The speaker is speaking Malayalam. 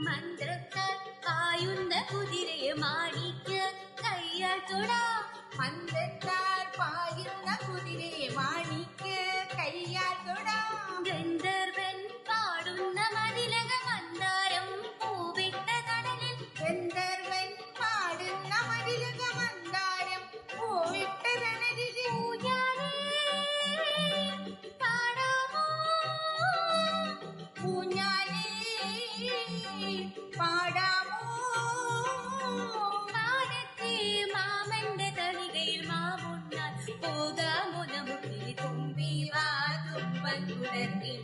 മന്ത്രത്താൽ പായുന്ന കുതിരയെ മാണിക്ക് കയ്യാൽ തൊടാം. മന്ത്രത്താൽ പായുന്ന കുതിരയെ മാണിക്ക് കയ്യാൽ തൊടാം. ഗന്ധർവൻ പാടുന്ന മതിലക മന്ദാരം പൂവിട്ട കടലിൽ. ഗന്ധർവൻ പാടുന്ന മതിലക മന്ദാരം പൂവിട്ട കടലിൽ. ഊഞ്ഞാലേ പാടാമോ? കാലത്തെ മാമന്റെ തളികയിൽ മാവുണ്ണാൻ പോകാമോ നമുക്ക്? തുമ്പി വാ തുമ്പൻ തുടർന്നിൽ